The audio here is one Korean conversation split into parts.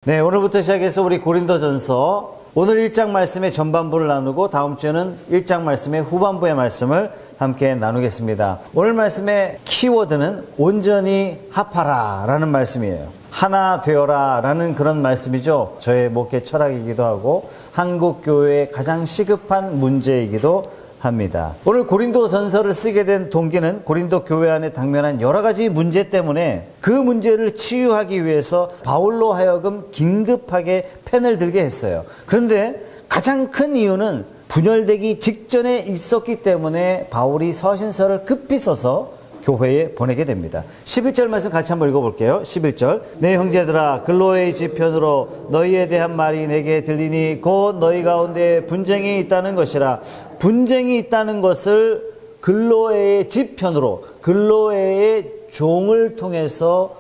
네, 오늘부터 시작해서 우리 고린도전서 오늘 1장 말씀의 전반부를 나누고 다음 주에는 1장 말씀의 후반부의 말씀을 함께 나누겠습니다. 오늘 말씀의 키워드는 온전히 합하라 라는 말씀이에요. 하나 되어라 라는 그런 말씀이죠. 저의 목회 철학이기도 하고 한국교회의 가장 시급한 문제이기도 합니다. 오늘 고린도 전서를 쓰게 된 동기는 고린도 교회 안에 당면한 여러 가지 문제 때문에 그 문제를 치유하기 위해서 바울로 하여금 긴급하게 펜을 들게 했어요. 그런데 가장 큰 이유는 분열되기 직전에 있었기 때문에 바울이 서신서를 급히 써서 교회에 보내게 됩니다. 11절 말씀 같이 한번 읽어볼게요. 11절 내 형제들아 글로의 지편으로 너희에 대한 말이 내게 들리니 곧 너희 가운데 분쟁이 있다는 것이라. 분쟁이 있다는 것을 글로의 지편으로 글로의 종을 통해서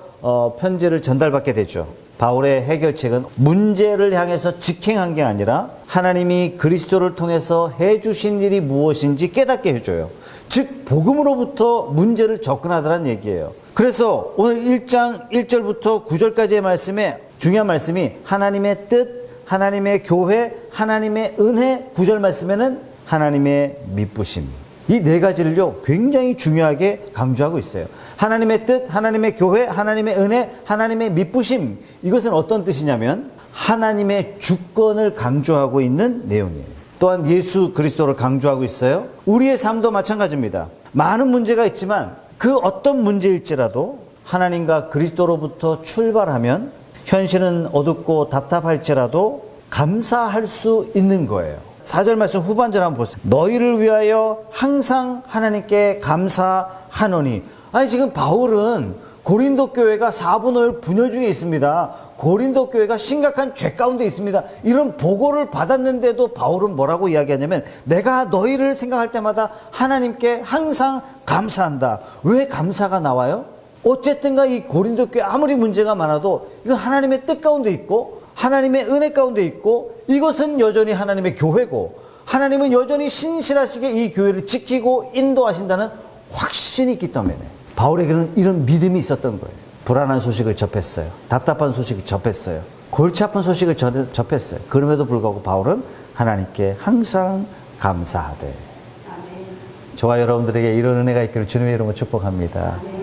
편지를 전달받게 되죠. 바울의 해결책은 문제를 향해서 직행한 게 아니라 하나님이 그리스도를 통해서 해주신 일이 무엇인지 깨닫게 해줘요. 즉 복음으로부터 문제를 접근하더란 얘기예요. 그래서 오늘 1장 1절부터 9절까지의 말씀에 중요한 말씀이 하나님의 뜻, 하나님의 교회, 하나님의 은혜, 9절 말씀에는 하나님의 미쁘심. 이 네 가지를요 굉장히 중요하게 강조하고 있어요. 하나님의 뜻, 하나님의 교회, 하나님의 은혜, 하나님의 미쁘심. 이것은 어떤 뜻이냐면 하나님의 주권을 강조하고 있는 내용이에요. 또한 예수 그리스도를 강조하고 있어요. 우리의 삶도 마찬가지입니다. 많은 문제가 있지만 그 어떤 문제일지라도 하나님과 그리스도로부터 출발하면 현실은 어둡고 답답할지라도 감사할 수 있는 거예요. 4절 말씀 후반절 한번 보세요. 너희를 위하여 항상 하나님께 감사하노니. 아니 지금 바울은 고린도 교회가 4분의 1 분열 중에 있습니다. 고린도 교회가 심각한 죄 가운데 있습니다. 이런 보고를 받았는데도 바울은 뭐라고 이야기하냐면 내가 너희를 생각할 때마다 하나님께 항상 감사한다. 왜 감사가 나와요? 어쨌든가 이 고린도 교회 아무리 문제가 많아도 이거 하나님의 뜻 가운데 있고 하나님의 은혜 가운데 있고 이것은 여전히 하나님의 교회고 하나님은 여전히 신실하시게 이 교회를 지키고 인도하신다는 확신이 있기 때문에 바울에게는 이런 믿음이 있었던 거예요. 불안한 소식을 접했어요. 답답한 소식을 접했어요. 골치 아픈 소식을 접했어요. 그럼에도 불구하고 바울은 하나님께 항상 감사하되. 아멘. 저와 여러분들에게 이런 은혜가 있기를 주님의 이름으로 축복합니다. 아멘.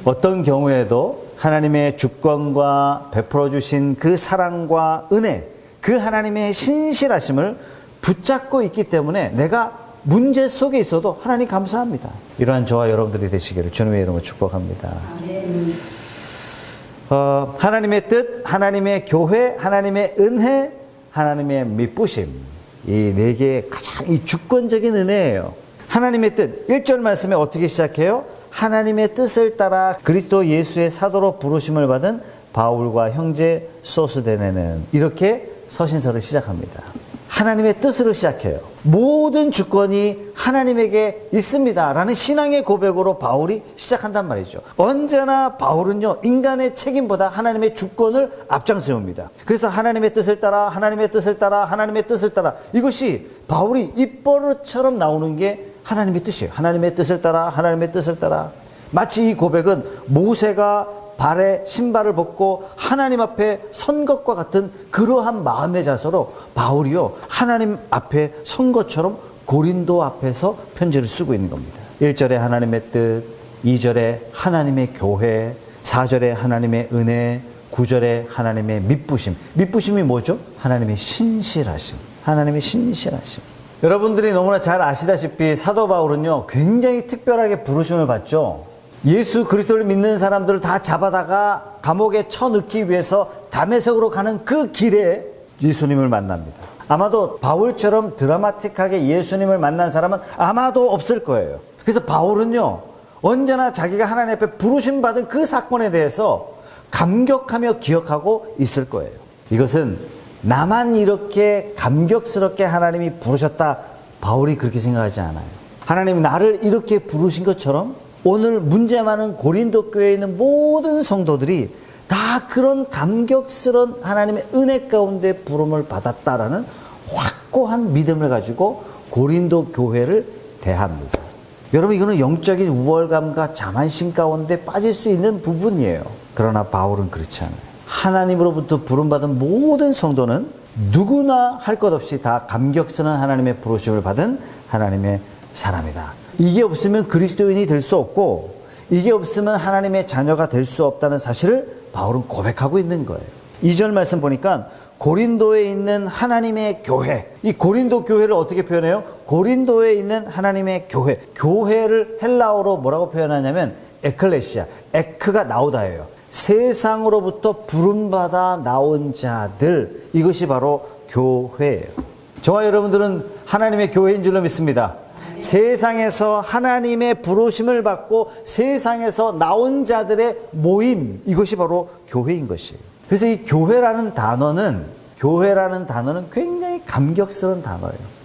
어떤 경우에도 하나님의 주권과 베풀어 주신 그 사랑과 은혜, 그 하나님의 신실하심을 붙잡고 있기 때문에 내가 문제 속에 있어도 하나님 감사합니다. 이러한 저와 여러분들이 되시기를 주님의 이름으로 축복합니다. 하나님의 뜻, 하나님의 교회, 하나님의 은혜, 하나님의 미쁘심. 이 네 개의 가장 이 주권적인 은혜예요. 하나님의 뜻, 1절 말씀에 어떻게 시작해요? 하나님의 뜻을 따라 그리스도 예수의 사도로 부르심을 받은 바울과 형제 소스데네는 이렇게 서신서를 시작합니다. 하나님의 뜻으로 시작해요. 모든 주권이 하나님에게 있습니다 라는 신앙의 고백으로 바울이 시작한단 말이죠. 언제나 바울은요 인간의 책임보다 하나님의 주권을 앞장세웁니다. 그래서 하나님의 뜻을 따라 하나님의 뜻을 따라 하나님의 뜻을 따라 이것이 바울이 입버릇처럼 나오는 게 하나님의 뜻이에요. 하나님의 뜻을 따라 하나님의 뜻을 따라. 마치 이 고백은 모세가 발에 신발을 벗고 하나님 앞에 선 것과 같은 그러한 마음의 자세로 바울이요 하나님 앞에 선 것처럼 고린도 앞에서 편지를 쓰고 있는 겁니다. 1절에 하나님의 뜻, 2절에 하나님의 교회, 4절에 하나님의 은혜, 9절에 하나님의 미쁘심. 미쁘심이 뭐죠? 하나님의 신실하심. 하나님의 신실하심. 여러분들이 너무나 잘 아시다시피 사도 바울은요 굉장히 특별하게 부르심을 받죠. 예수 그리스도를 믿는 사람들을 다 잡아다가 감옥에 쳐넣기 위해서 다메섹으로 가는 그 길에 예수님을 만납니다. 아마도 바울처럼 드라마틱하게 예수님을 만난 사람은 아마도 없을 거예요. 그래서 바울은요 언제나 자기가 하나님 앞에 부르심 받은 그 사건에 대해서 감격하며 기억하고 있을 거예요. 이것은 나만 이렇게 감격스럽게 하나님이 부르셨다, 바울이 그렇게 생각하지 않아요. 하나님이 나를 이렇게 부르신 것처럼 오늘 문제 많은 고린도 교회에 있는 모든 성도들이 다 그런 감격스러운 하나님의 은혜 가운데 부름을 받았다라는 확고한 믿음을 가지고 고린도 교회를 대합니다. 여러분 이거는 영적인 우월감과 자만심 가운데 빠질 수 있는 부분이에요. 그러나 바울은 그렇지 않아요. 하나님으로부터 부름받은 모든 성도는 누구나 할 것 없이 다 감격스러운 하나님의 부르심을 받은 하나님의 사람이다. 이게 없으면 그리스도인이 될 수 없고, 이게 없으면 하나님의 자녀가 될 수 없다는 사실을 바울은 고백하고 있는 거예요. 2절 말씀 보니까 고린도에 있는 하나님의 교회, 이 고린도 교회를 어떻게 표현해요? 고린도에 있는 하나님의 교회, 교회를 헬라어로 뭐라고 표현하냐면 에클레시아, 에크가 나오다예요. 세상으로부터 부름받아 나온 자들, 이것이 바로 교회예요. 저와 여러분들은 하나님의 교회인 줄로 믿습니다. 세상에서 하나님의 부르심을 받고 세상에서 나온 자들의 모임, 이것이 바로 교회인 것이에요. 그래서 이 교회라는 단어는 굉장히 감격스러운 단어예요.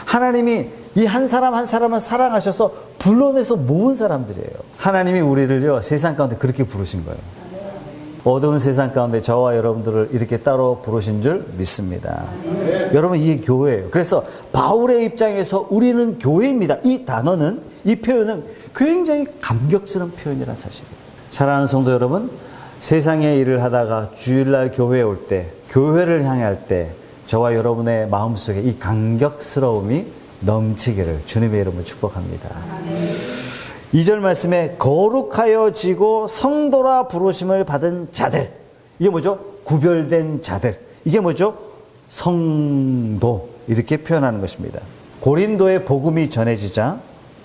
하나님이 이 한 사람 한 사람을 사랑하셔서 불러내서 모은 사람들이에요. 하나님이 우리를요, 세상 가운데 그렇게 부르신 거예요. 어두운 세상 가운데 저와 여러분들을 이렇게 따로 부르신 줄 믿습니다. 여러분, 이게 교회예요. 그래서 바울의 입장에서 우리는 교회입니다. 이 단어는, 이 표현은 굉장히 감격스러운 표현이라는 사실이에요. 사랑하는 성도 여러분, 세상의 일을 하다가 주일날 교회에 올 때, 교회를 향할 때 저와 여러분의 마음속에 이 감격스러움이 넘치기를 주님의 이름으로 축복합니다. 2절 말씀에 거룩하여지고 성도라 부르심을 받은 자들, 이게 뭐죠? 구별된 자들, 이게 뭐죠? 성도, 이렇게 표현하는 것입니다. 고린도의 복음이 전해지자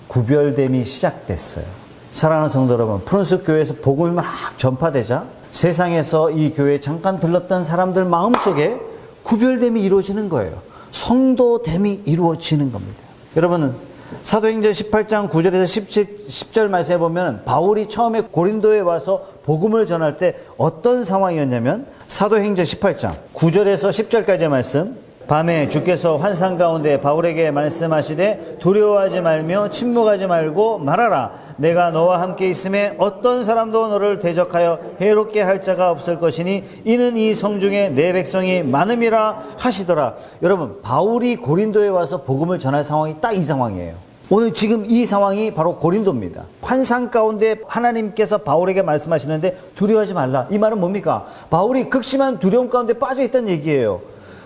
구별됨이 시작됐어요. 사랑하는 성도 여러분, 프론스 교회에서 복음이 막 전파되자 세상에서 이 교회에 잠깐 들렀던 사람들 마음속에 구별됨이 이루어지는 거예요. 성도됨이 이루어지는 겁니다. 여러분, 사도행전 18장 9절에서 10절 말씀에 보면 바울이 처음에 고린도에 와서 복음을 전할 때 어떤 상황이었냐면, 사도행전 18장 9절에서 10절까지의 말씀, 밤에 주께서 환상 가운데 바울에게 말씀하시되 두려워하지 말며 침묵하지 말고 말하라. 내가 너와 함께 있음에 어떤 사람도 너를 대적하여 해롭게 할 자가 없을 것이니 이는 이 성중에 내 백성이 많음이라 하시더라. 여러분, 바울이 고린도에 와서 복음을 전할 상황이 딱 이 상황이에요. 오늘 지금 이 상황이 바로 고린도입니다. 환상 가운데 하나님께서 바울에게 말씀하시는데 두려워하지 말라. 이 말은 뭡니까? 바울이 극심한 두려움 가운데 빠져 있다는 얘기예요.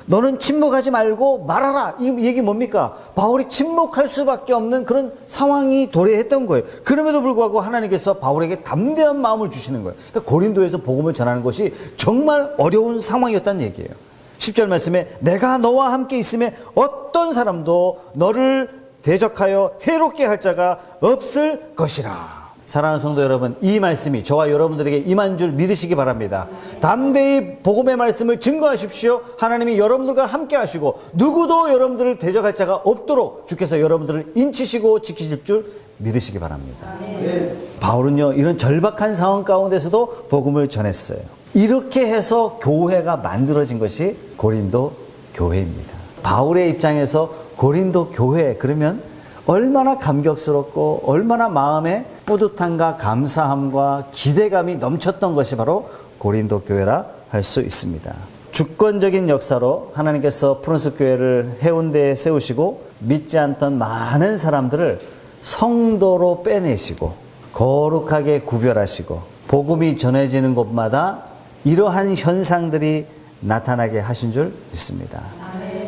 너는 침묵하지 말고 말하라. 이 얘기 뭡니까? 바울이 침묵할 수밖에 없는 그런 상황이 도래했던 거예요. 그럼에도 불구하고 하나님께서 바울에게 담대한 마음을 주시는 거예요. 그러니까 고린도에서 복음을 전하는 것이 정말 어려운 상황이었다는 얘기예요. 10절 말씀에 내가 너와 함께 있음에 어떤 사람도 너를 대적하여 해롭게 할 자가 없을 것이라. 사랑하는 성도 여러분, 이 말씀이 저와 여러분들에게 임한 줄 믿으시기 바랍니다. 담대히 복음의 말씀을 증거하십시오. 하나님이 여러분들과 함께 하시고 누구도 여러분들을 대적할 자가 없도록 주께서 여러분들을 인치시고 지키실 줄 믿으시기 바랍니다. 바울은요, 이런 절박한 상황 가운데서도 복음을 전했어요. 이렇게 해서 교회가 만들어진 것이 고린도 교회입니다. 바울의 입장에서 고린도 교회, 그러면 얼마나 감격스럽고 얼마나 마음에 뿌듯함과 감사함과 기대감이 넘쳤던 것이 바로 고린도 교회라 할 수 있습니다. 주권적인 역사로 하나님께서 프론스 교회를 해운대에 세우시고 믿지 않던 많은 사람들을 성도로 빼내시고 거룩하게 구별하시고 복음이 전해지는 곳마다 이러한 현상들이 나타나게 하신 줄 믿습니다.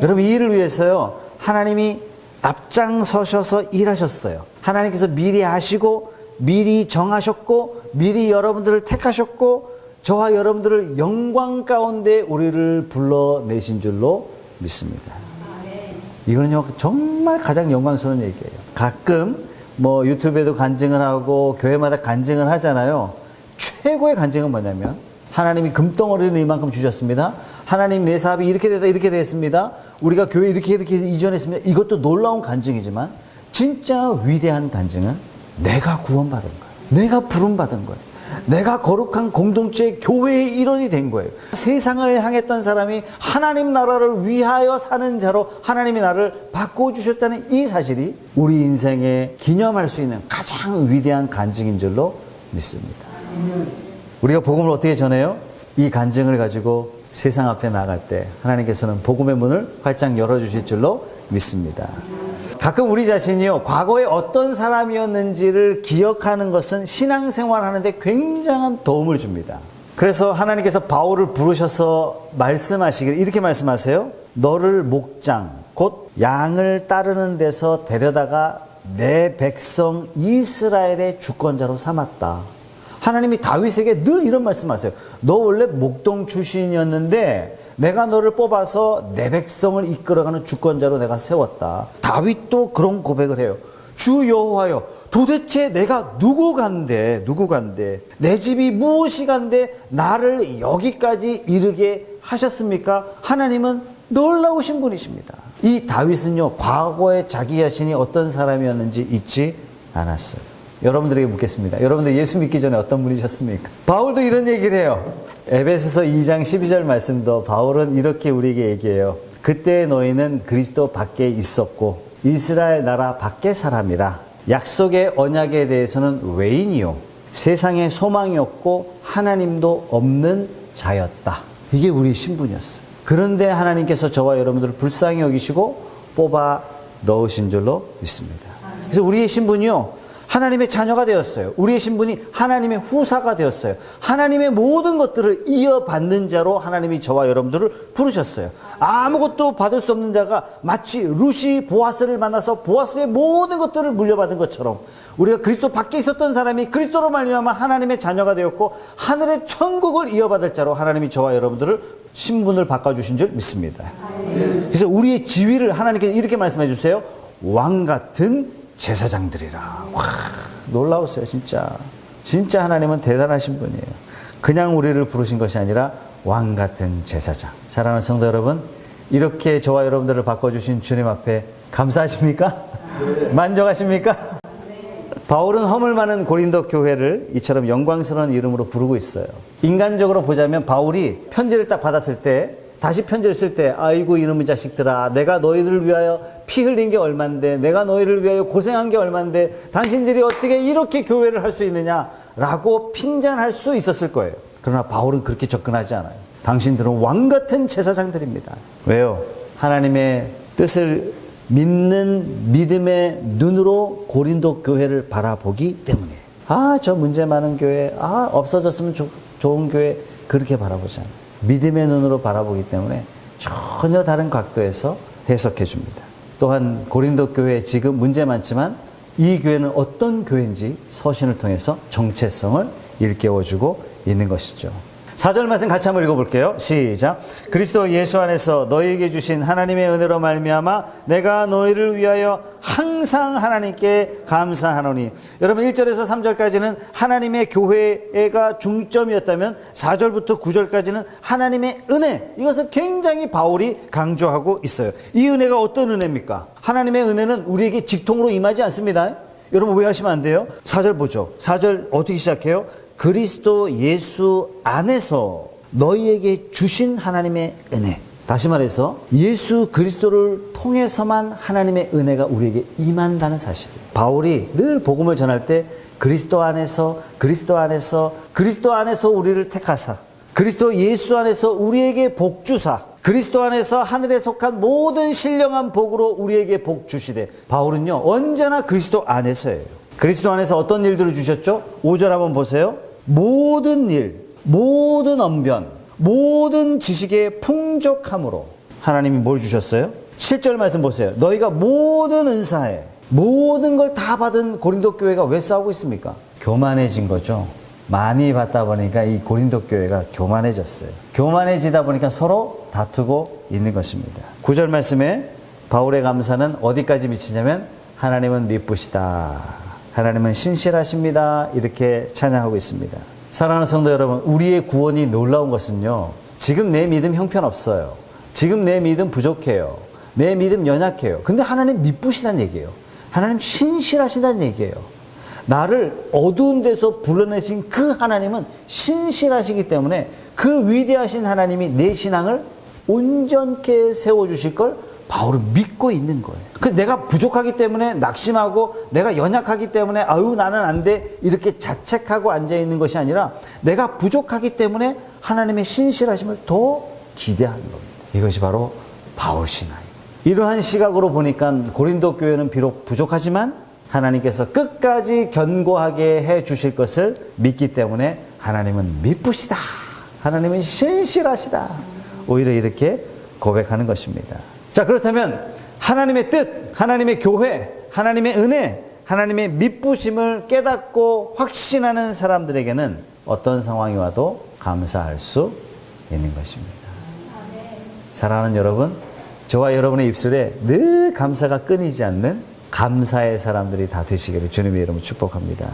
여러분, 이 일을 위해서요, 하나님이 앞장서셔서 일하셨어요. 하나님께서 미리 아시고 미리 정하셨고 미리 여러분들을 택하셨고 저와 여러분들을 영광 가운데 우리를 불러내신 줄로 믿습니다. 이거는요, 정말 가장 영광스러운 얘기예요. 가끔 뭐 유튜브에도 간증을 하고 교회마다 간증을 하잖아요. 최고의 간증은 뭐냐면, 하나님이 금덩어리를 이만큼 주셨습니다. 하나님, 내 사업이 이렇게 되다 이렇게 됐습니다. 우리가 교회 이렇게 이전했습니다. 이것도 놀라운 간증이지만 진짜 위대한 간증은 내가 구원받은 거예요. 내가 부름받은 거예요. 내가 거룩한 공동체의 교회의 일원이 된 거예요. 세상을 향했던 사람이 하나님 나라를 위하여 사는 자로 하나님이 나를 바꿔주셨다는 이 사실이 우리 인생에 기념할 수 있는 가장 위대한 간증인 줄로 믿습니다. 우리가 복음을 어떻게 전해요? 이 간증을 가지고 세상 앞에 나갈 때 하나님께서는 복음의 문을 활짝 열어주실 줄로 믿습니다. 가끔 우리 자신이요, 과거에 어떤 사람이었는지를 기억하는 것은 신앙생활 하는데 굉장한 도움을 줍니다. 그래서 하나님께서 바울을 부르셔서 말씀하시기를 이렇게 말씀하세요. 너를 목장 곧 양을 따르는 데서 데려다가 내 백성 이스라엘의 주권자로 삼았다. 하나님이 다윗에게 늘 이런 말씀하세요. 너 원래 목동 출신이었는데 내가 너를 뽑아서 내 백성을 이끌어가는 주권자로 내가 세웠다. 다윗도 그런 고백을 해요. 주 여호와여, 도대체 내가 누구 간데 내 집이 무엇이 간데 나를 여기까지 이르게 하셨습니까? 하나님은 놀라우신 분이십니다. 이 다윗은요, 과거에 자기 자신이 어떤 사람이었는지 잊지 않았어요. 여러분들에게 묻겠습니다. 여러분들 예수 믿기 전에 어떤 분이셨습니까? 바울도 이런 얘기를 해요. 에베소서 2장 12절 말씀도 바울은 이렇게 우리에게 얘기해요. 그때 너희는 그리스도 밖에 있었고 이스라엘 나라 밖의 사람이라. 약속의 언약에 대해서는 외인이요 세상에 소망이 없고 하나님도 없는 자였다. 이게 우리의 신분이었어요. 그런데 하나님께서 저와 여러분들을 불쌍히 여기시고 뽑아 넣으신 줄로 믿습니다. 그래서 우리의 신분이요, 하나님의 자녀가 되었어요. 우리의 신분이 하나님의 후사가 되었어요. 하나님의 모든 것들을 이어받는 자로 하나님이 저와 여러분들을 부르셨어요. 아무것도 받을 수 없는 자가 마치 루시 보아스를 만나서 보아스의 모든 것들을 물려받은 것처럼 우리가 그리스도 밖에 있었던 사람이 그리스도로 말미암아 하나님의 자녀가 되었고 하늘의 천국을 이어받을 자로 하나님이 저와 여러분들을 신분을 바꿔주신 줄 믿습니다. 그래서 우리의 지위를 하나님께서 이렇게 말씀해 주세요. 왕 같은 제사장들이라. 와, 놀라웠어요. 진짜 하나님은 대단하신 분이에요. 그냥 우리를 부르신 것이 아니라 왕 같은 제사장. 사랑하는 성도 여러분, 이렇게 저와 여러분들을 바꿔주신 주님 앞에 감사하십니까? 네. 만족하십니까? 네. 바울은 허물 많은 고린도 교회를 이처럼 영광스러운 이름으로 부르고 있어요. 인간적으로 보자면 바울이 편지를 딱 받았을 때, 다시 편지를 쓸 때, 아이고 이놈의 자식들아, 내가 너희들을 위하여 피 흘린 게 얼만데, 내가 너희를 위하여 고생한 게 얼만데 당신들이 어떻게 이렇게 교회를 할 수 있느냐라고 핀잔할 수 있었을 거예요. 그러나 바울은 그렇게 접근하지 않아요. 당신들은 왕같은 제사장들입니다. 왜요? 하나님의 뜻을 믿는 믿음의 눈으로 고린도 교회를 바라보기 때문에. 저 문제 많은 교회, 없어졌으면 좋은 교회, 그렇게 바라보지 않아요. 믿음의 눈으로 바라보기 때문에 전혀 다른 각도에서 해석해 줍니다. 또한 고린도 교회 지금 문제 많지만 이 교회는 어떤 교회인지 서신을 통해서 정체성을 일깨워주고 있는 것이죠. 4절 말씀 같이 한번 읽어볼게요. 시작. 그리스도 예수 안에서 너희에게 주신 하나님의 은혜로 말미암아 내가 너희를 위하여 항상 하나님께 감사하노니. 여러분 1절에서 3절까지는 하나님의 교회가 중점이었다면 4절부터 9절까지는 하나님의 은혜, 이것을 굉장히 바울이 강조하고 있어요. 이 은혜가 어떤 은혜입니까? 하나님의 은혜는 우리에게 직통으로 임하지 않습니다. 여러분 오해하시면 안 돼요. 4절 보죠. 4절 어떻게 시작해요? 그리스도 예수 안에서 너희에게 주신 하나님의 은혜. 다시 말해서 예수 그리스도를 통해서만 하나님의 은혜가 우리에게 임한다는 사실이에요. 바울이 늘 복음을 전할 때 그리스도 안에서 우리를 택하사, 그리스도 예수 안에서 우리에게 복 주사, 그리스도 안에서 하늘에 속한 모든 신령한 복으로 우리에게 복 주시되. 바울은요 언제나 그리스도 안에서예요. 그리스도 안에서 어떤 일들을 주셨죠? 5절 한번 보세요. 모든 일, 모든 언변, 모든 지식의 풍족함으로 하나님이 뭘 주셨어요? 7절 말씀 보세요. 너희가 모든 은사에 모든 걸 다 받은 고린도 교회가 왜 싸우고 있습니까? 교만해진 거죠. 많이 받다 보니까 이 고린도 교회가 교만해졌어요. 교만해지다 보니까 서로 다투고 있는 것입니다. 9절 말씀에 바울의 감사는 어디까지 미치냐면 하나님은 미쁘시다, 하나님은 신실하십니다, 이렇게 찬양하고 있습니다. 사랑하는 성도 여러분, 우리의 구원이 놀라운 것은요, 지금 내 믿음 형편없어요, 지금 내 믿음 부족해요, 내 믿음 연약해요. 근데 하나님 미쁘시다는 얘기예요. 하나님 신실하시다는 얘기예요. 나를 어두운 데서 불러내신 그 하나님은 신실하시기 때문에 그 위대하신 하나님이 내 신앙을 온전케 세워주실 걸 바울은 믿고 있는 거예요. 내가 부족하기 때문에 낙심하고 내가 연약하기 때문에 나는 안 돼 이렇게 자책하고 앉아있는 것이 아니라 내가 부족하기 때문에 하나님의 신실하심을 더 기대하는 겁니다. 이것이 바로 바울 신앙이에요. 이러한 시각으로 보니까 고린도 교회는 비록 부족하지만 하나님께서 끝까지 견고하게 해 주실 것을 믿기 때문에 하나님은 미쁘시다 하나님은 신실하시다. 오히려 이렇게 고백하는 것입니다. 자, 그렇다면 하나님의 뜻, 하나님의 교회, 하나님의 은혜, 하나님의 미쁘심을 깨닫고 확신하는 사람들에게는 어떤 상황이 와도 감사할 수 있는 것입니다. 사랑하는 여러분, 저와 여러분의 입술에 늘 감사가 끊이지 않는 감사의 사람들이 다 되시기를 주님의 이름으로 축복합니다.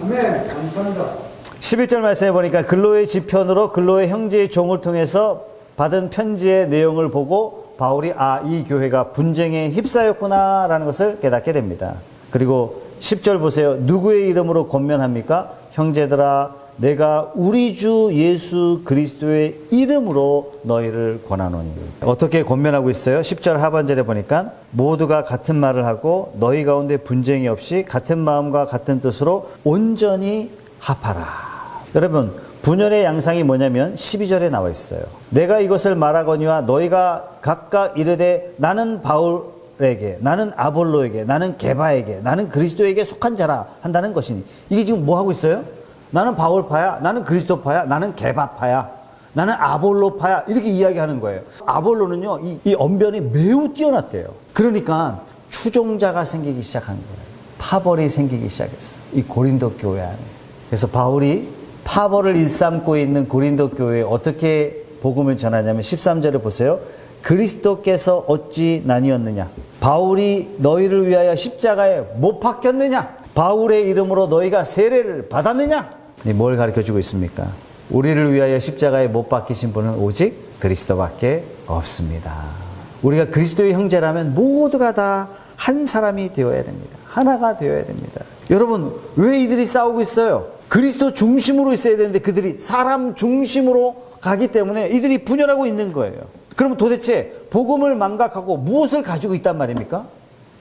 아멘. 감사합니다. 11절 말씀해 보니까 근로의 지편으로 근로의 형제의 종을 통해서 받은 편지의 내용을 보고 바울이 이 교회가 분쟁에 휩싸였구나 라는 것을 깨닫게 됩니다. 그리고 10절 보세요. 누구의 이름으로 권면합니까? 형제들아, 내가 우리 주 예수 그리스도의 이름으로 너희를 권하노니. 어떻게 권면하고 있어요? 10절 하반절에 보니까 모두가 같은 말을 하고 너희 가운데 분쟁이 없이 같은 마음과 같은 뜻으로 온전히 합하라. 여러분, 분열의 양상이 뭐냐면 12절에 나와 있어요. 내가 이것을 말하거니와 너희가 각각 이르되 나는 바울에게, 나는 아볼로에게, 나는 게바에게, 나는 그리스도에게 속한 자라 한다는 것이니. 이게 지금 뭐 하고 있어요? 나는 바울파야, 나는 그리스도파야, 나는 게바파야, 나는 아볼로파야, 이렇게 이야기하는 거예요. 아볼로는요, 이 언변이 매우 뛰어났대요. 그러니까 추종자가 생기기 시작한 거예요. 파벌이 생기기 시작했어. 이 고린도 교회 안에. 그래서 바울이 파벌을 일삼고 있는 고린도 교회에 어떻게 복음을 전하냐면 13절에 보세요. 그리스도께서 어찌 나뉘었느냐? 바울이 너희를 위하여 십자가에 못 박혔느냐? 바울의 이름으로 너희가 세례를 받았느냐? 뭘 가르쳐주고 있습니까? 우리를 위하여 십자가에 못 박히신 분은 오직 그리스도밖에 없습니다. 우리가 그리스도의 형제라면 모두가 다 한 사람이 되어야 됩니다. 하나가 되어야 됩니다. 여러분, 왜 이들이 싸우고 있어요? 그리스도 중심으로 있어야 되는데 그들이 사람 중심으로 가기 때문에 이들이 분열하고 있는 거예요. 그럼 도대체 복음을 망각하고 무엇을 가지고 있단 말입니까?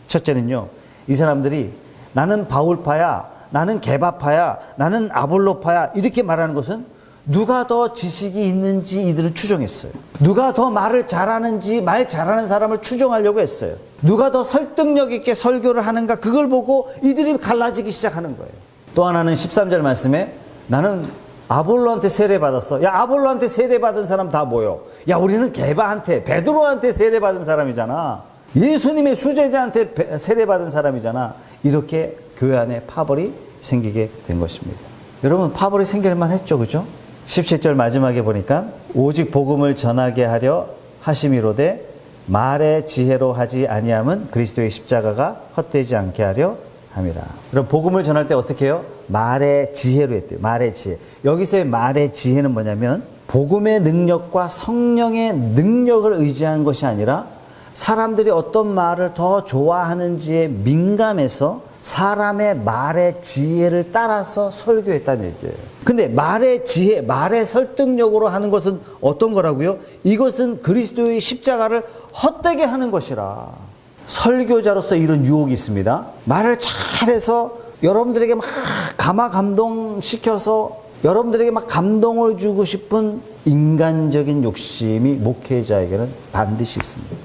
첫째는요, 이 사람들이 나는 바울파야, 나는 게바파야, 나는 아볼로파야 이렇게 말하는 것은 누가 더 지식이 있는지 이들은 추정했어요. 누가 더 말을 잘하는지 말 잘하는 사람을 추정하려고 했어요. 누가 더 설득력 있게 설교를 하는가 그걸 보고 이들이 갈라지기 시작하는 거예요. 또 하나는 13절 말씀에 나는 아볼로한테 세례받았어. 야, 아볼로한테 세례받은 사람 다 모여. 야, 우리는 게바한테, 베드로한테 세례받은 사람이잖아. 예수님의 수제자한테 세례받은 사람이잖아. 이렇게 교회 안에 파벌이 생기게 된 것입니다. 여러분, 파벌이 생길만 했죠, 그죠? 17절 마지막에 보니까 오직 복음을 전하게 하려 하심이로되 말의 지혜로 하지 아니함은 그리스도의 십자가가 헛되지 않게 하려 함이라. 그럼 복음을 전할 때 어떻게 해요? 말의 지혜로 했대요. 말의 지혜. 여기서의 말의 지혜는 뭐냐면 복음의 능력과 성령의 능력을 의지한 것이 아니라 사람들이 어떤 말을 더 좋아하는지에 민감해서 사람의 말의 지혜를 따라서 설교했다는 얘기예요. 근데 말의 지혜, 말의 설득력으로 하는 것은 어떤 거라고요? 이것은 그리스도의 십자가를 헛되게 하는 것이라. 설교자로서 이런 유혹이 있습니다. 말을 잘해서 여러분들에게 막 감화감동시켜서 여러분들에게 막 감동을 주고 싶은 인간적인 욕심이 목회자에게는 반드시 있습니다.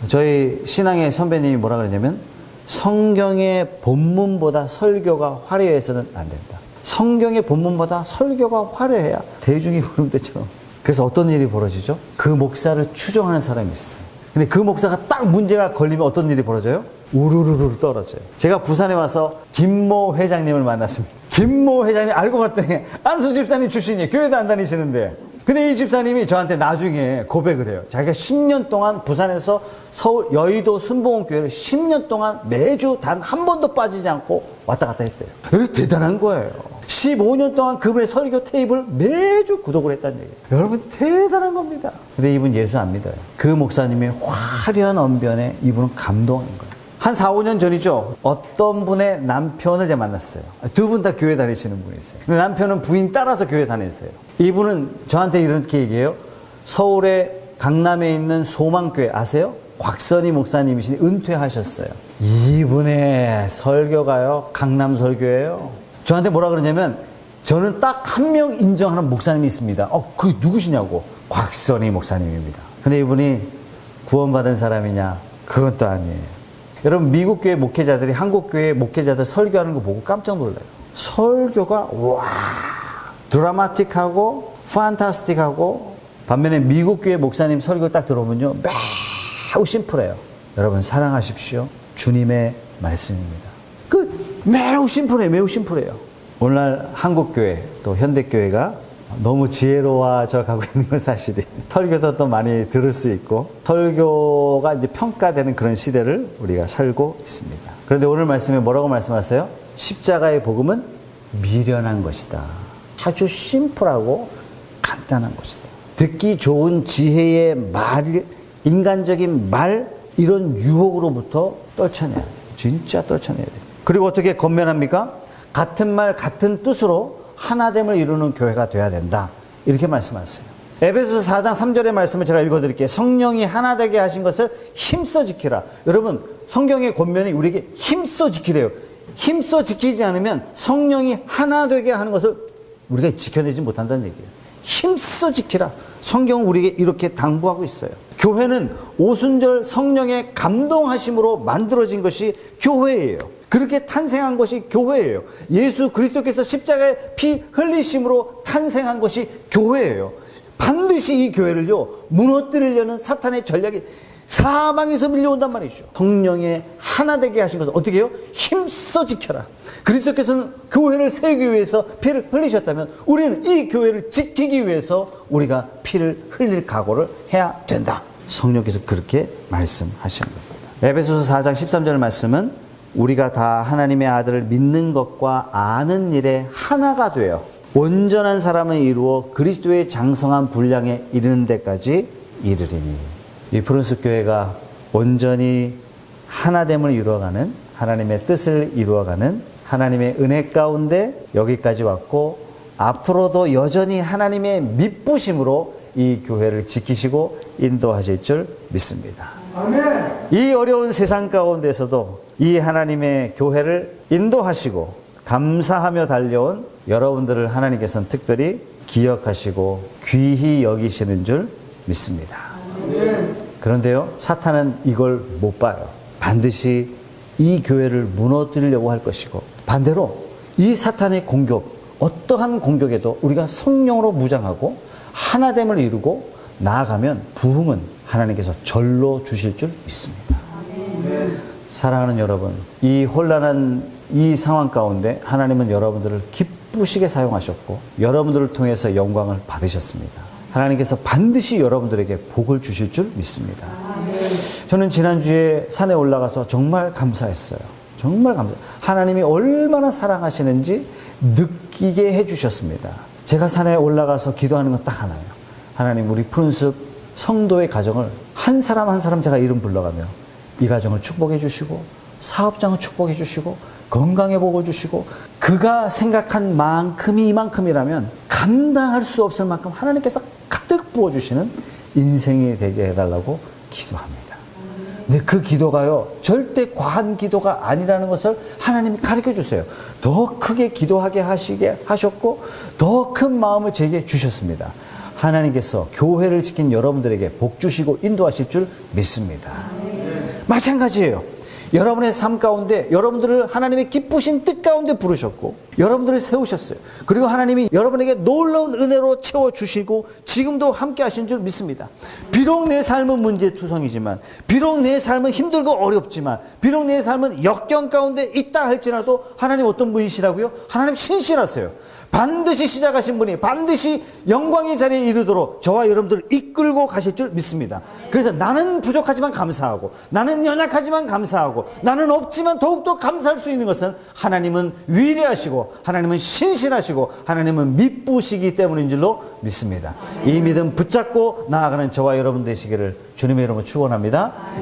저희 신앙의 선배님이 뭐라 그러냐면 성경의 본문보다 설교가 화려해서는 안 된다. 성경의 본문보다 설교가 화려해야 대중이 부르는 때처럼. 그래서 어떤 일이 벌어지죠? 그 목사를 추종하는 사람이 있어요. 근데 그 목사가 딱 문제가 걸리면 어떤 일이 벌어져요? 우르르르 떨어져요. 제가 부산에 와서 김모 회장님을 만났습니다. 김모 회장님 알고 봤더니 안수 집사님 출신이에요. 교회도 안 다니시는데. 근데 이 집사님이 저한테 나중에 고백을 해요. 자기가 10년 동안 부산에서 서울 여의도 순복음교회를 10년 동안 매주 단 한 번도 빠지지 않고 왔다 갔다 했대요. 이게 대단한 거예요. 15년 동안 그분의 설교 테이프를 매주 구독을 했다는 얘기예요. 여러분, 대단한 겁니다. 근데 이분 예수 안 믿어요. 그 목사님의 화려한 언변에 이분은 감동한 거예요. 한 4, 5년 전이죠. 어떤 분의 남편을 제가 만났어요. 두 분 다 교회 다니시는 분이세요. 근데 남편은 부인 따라서 교회 다니세요. 이분은 저한테 이렇게 얘기해요. 서울의 강남에 있는 소망교회 아세요? 곽선희 목사님이시니 은퇴하셨어요. 이분의 설교가요, 강남 설교예요. 저한테 뭐라 그러냐면 저는 딱 한 명 인정하는 목사님이 있습니다. 그 누구시냐고. 곽선희 목사님입니다. 근데 이분이 구원받은 사람이냐? 그건 또 아니에요. 여러분, 미국 교회 목회자들이 한국 교회 목회자들 설교하는 거 보고 깜짝 놀라요. 설교가 와 드라마틱하고 판타스틱하고, 반면에 미국 교회 목사님 설교 딱 들어보면요, 매우 심플해요. 여러분 사랑하십시오. 주님의 말씀입니다. 매우 심플해요. 매우 심플해요. 오늘날 한국교회 또 현대교회가 너무 지혜로워져 가고 있는 건 사실이에요. 설교도 또 많이 들을 수 있고 설교가 이제 평가되는 그런 시대를 우리가 살고 있습니다. 그런데 오늘 말씀에 뭐라고 말씀하세요? 십자가의 복음은 미련한 것이다. 아주 심플하고 간단한 것이다. 듣기 좋은 지혜의 말, 인간적인 말, 이런 유혹으로부터 떨쳐내야 돼요. 진짜 떨쳐내야 돼요. 그리고 어떻게 건면합니까? 같은 말, 같은 뜻으로 하나됨을 이루는 교회가 돼야 된다. 이렇게 말씀하세요. 에베소서 4장 3절의 말씀을 제가 읽어드릴게요. 성령이 하나 되게 하신 것을 힘써 지키라. 여러분, 성경의 권면이 우리에게 힘써 지키래요. 힘써 지키지 않으면 성령이 하나 되게 하는 것을 우리가 지켜내지 못한다는 얘기예요. 힘써 지키라. 성경은 우리에게 이렇게 당부하고 있어요. 교회는 오순절 성령의 감동하심으로 만들어진 것이 교회예요. 그렇게 탄생한 것이 교회예요. 예수 그리스도께서 십자가에 피 흘리심으로 탄생한 것이 교회예요. 반드시 이 교회를요, 무너뜨리려는 사탄의 전략이 사방에서 밀려온단 말이죠. 성령의 하나 되게 하신 것을 어떻게 해요? 힘써 지켜라. 그리스도께서는 교회를 세우기 위해서 피를 흘리셨다면 우리는 이 교회를 지키기 위해서 우리가 피를 흘릴 각오를 해야 된다. 성령께서 그렇게 말씀하시는 겁니다. 에베소서 4장 13절 말씀은 우리가 다 하나님의 아들을 믿는 것과 아는 일에 하나가 되어 온전한 사람을 이루어 그리스도의 장성한 분량에 이르는 데까지 이르리니. 이 프른스 교회가 온전히 하나됨을 이루어가는, 하나님의 뜻을 이루어가는 하나님의 은혜 가운데 여기까지 왔고, 앞으로도 여전히 하나님의 밑부심으로 이 교회를 지키시고 인도하실 줄 믿습니다. 아멘. 이 어려운 세상 가운데서도 이 하나님의 교회를 인도하시고 감사하며 달려온 여러분들을 하나님께서는 특별히 기억하시고 귀히 여기시는 줄 믿습니다. 그런데요, 사탄은 이걸 못 봐요. 반드시 이 교회를 무너뜨리려고 할 것이고, 반대로 이 사탄의 공격, 어떠한 공격에도 우리가 성령으로 무장하고 하나됨을 이루고 나아가면 부흥은 하나님께서 절로 주실 줄 믿습니다. 사랑하는 여러분, 이 혼란한 이 상황 가운데 하나님은 여러분들을 기쁘시게 사용하셨고 여러분들을 통해서 영광을 받으셨습니다. 하나님께서 반드시 여러분들에게 복을 주실 줄 믿습니다. 저는 지난주에 산에 올라가서 정말 감사했어요. 정말 감사. 하나님이 얼마나 사랑하시는지 느끼게 해주셨습니다. 제가 산에 올라가서 기도하는 건 딱 하나예요. 하나님, 우리 푸른숲 성도의 가정을 한 사람 한 사람 제가 이름 불러가며 이 가정을 축복해 주시고 사업장을 축복해 주시고 건강의 복을 주시고 그가 생각한 만큼이 이만큼이라면 감당할 수 없을 만큼 하나님께서 가득 부어주시는 인생이 되게 해달라고 기도합니다. 근데 그 기도가요, 절대 과한 기도가 아니라는 것을 하나님이 가르쳐 주세요. 더 크게 기도하게 하시게 하셨고 더 큰 마음을 제게 주셨습니다. 하나님께서 교회를 지킨 여러분들에게 복 주시고 인도하실 줄 믿습니다. 마찬가지예요. 여러분의 삶 가운데 여러분들을 하나님의 기쁘신 뜻 가운데 부르셨고 여러분들을 세우셨어요. 그리고 하나님이 여러분에게 놀라운 은혜로 채워주시고 지금도 함께 하신 줄 믿습니다. 비록 내 삶은 문제투성이지만, 비록 내 삶은 힘들고 어렵지만, 비록 내 삶은 역경 가운데 있다 할지라도 하나님 어떤 분이시라고요? 하나님 신실하세요. 반드시 시작하신 분이 반드시 영광의 자리에 이르도록 저와 여러분들을 이끌고 가실 줄 믿습니다. 그래서 나는 부족하지만 감사하고, 나는 연약하지만 감사하고, 나는 없지만 더욱더 감사할 수 있는 것은 하나님은 위대하시고 하나님은 신실하시고 하나님은 미쁘시기 때문인 줄로 믿습니다. 이 믿음 붙잡고 나아가는 저와 여러분 되시기를 주님의 이름으로 축원합니다.